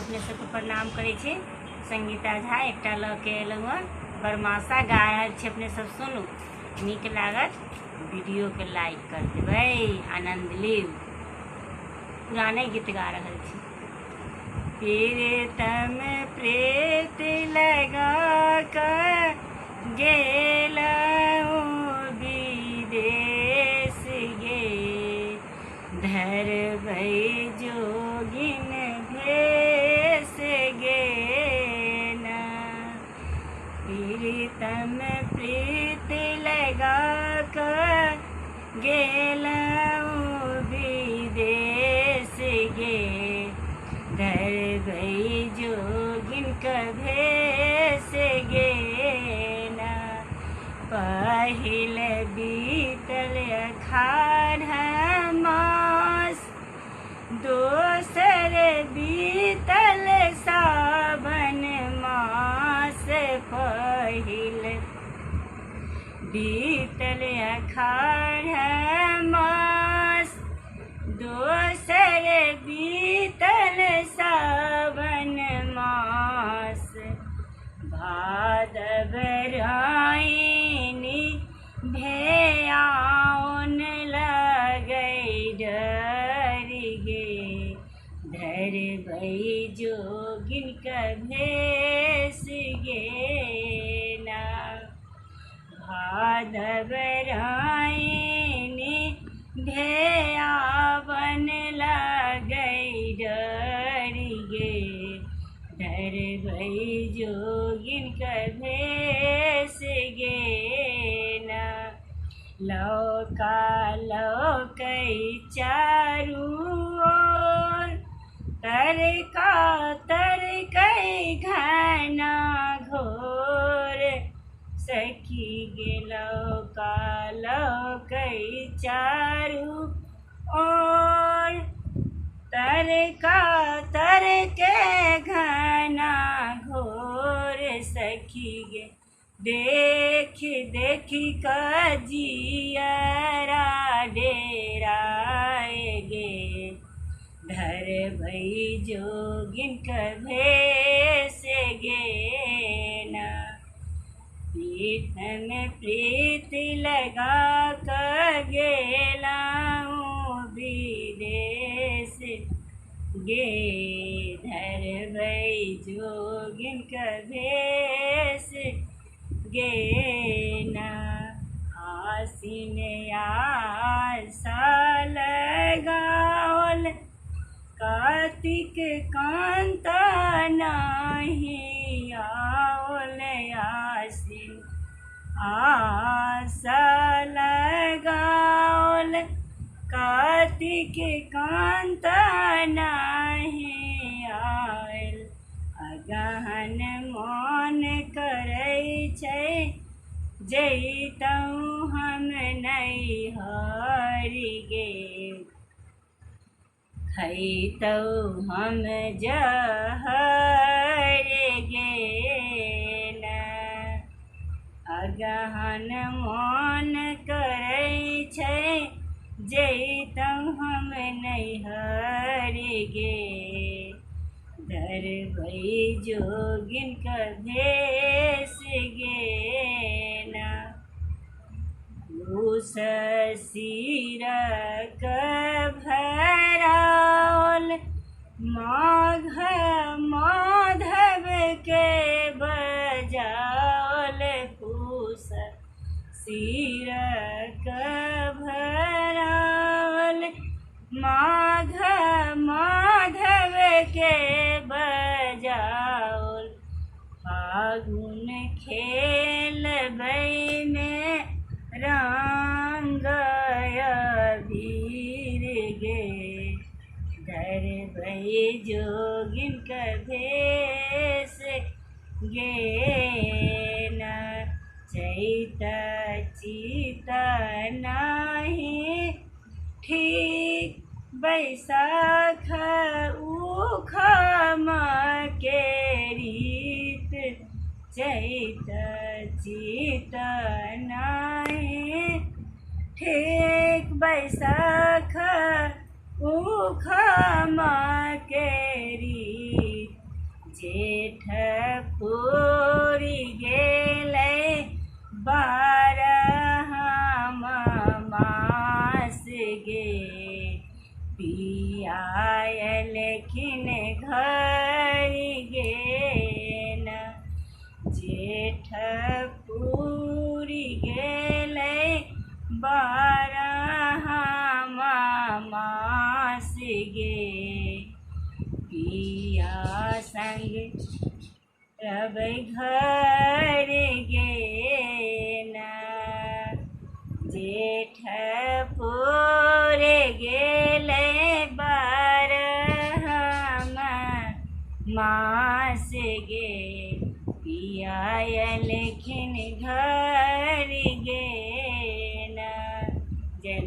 अपने सबके प्रणाम करै छी। संगीता झा एकटा लऽ के एलहुँ हँ, बरमासा गा रहल छी, अपने सब सुनू, नीक लागत वीडियो के लाइक कर देबै, आनंद लिउ। पुराने गीत गा रहल छी। प्रीतम प्रीत लगा कर गेलहुँ विदेश गे, धरबै जोगिन भेष गे ना। प्रीतम प्रीत लगा कर गेलहुँ विदेश गे, धरबै जोगिन भेष गे ना। पहिल बीतल अखाढ़ मास, दोसर बीतल सावन मास। पहिल बीतल अखाढ़ मास, दोसर बीतल सावन मास। भादव राइनी भेयाउन लगै डर गे, धरबै जोगिन भेष गे ना। भादव राइनी भेयावन लगै डर गे, धरबै जोगिन भेष गे ना। लौका लौकै चारू ओर, तरका तरकै घना घोर। सखी गे लौका लौकै चारू ओर, तरका तरकै घना घोर। सखी गे देखि देखि कऽ जियरा डेराए गे, धरबै जोगिन भेष गे ना। प्रीतम प्रीत लगा कर गेलहुँ विदेश गे, धरबै जोगिन भेष गे ना। आसिन आशा लगाओल, कार्तिक कांता नाही आओल। आसिन आशा लगाओल, कार्तिक कांता नाही आयल। अगहन मन करै छै, जैतहुँ हम नैहर गे, खैतहुँ हम जहर गे ना। अगहन मन करै छै, जैतहुँ हम नैहर गे, धरबै जोगिन भेष गे ना। उस सिरक भराओल, माघ माधव के बजाओल। उस सिरक भराओल, माघ माधव के बजाओल। फागुन खेलबै में रंग अबीर गे, धरबै जोगिन भेष गे ना। चैत चित नाही ठीक, बैसाख उखम के रीत। चैत चित नाही ठीक, बैसाख उखम के रीत। लखिन घर गेन जेठ पूरी गेलै 12 मास गे पिया संग रब घर गेन जेठ पूरे गेलै 12 मास गे पिया लखिन घर गेन। जय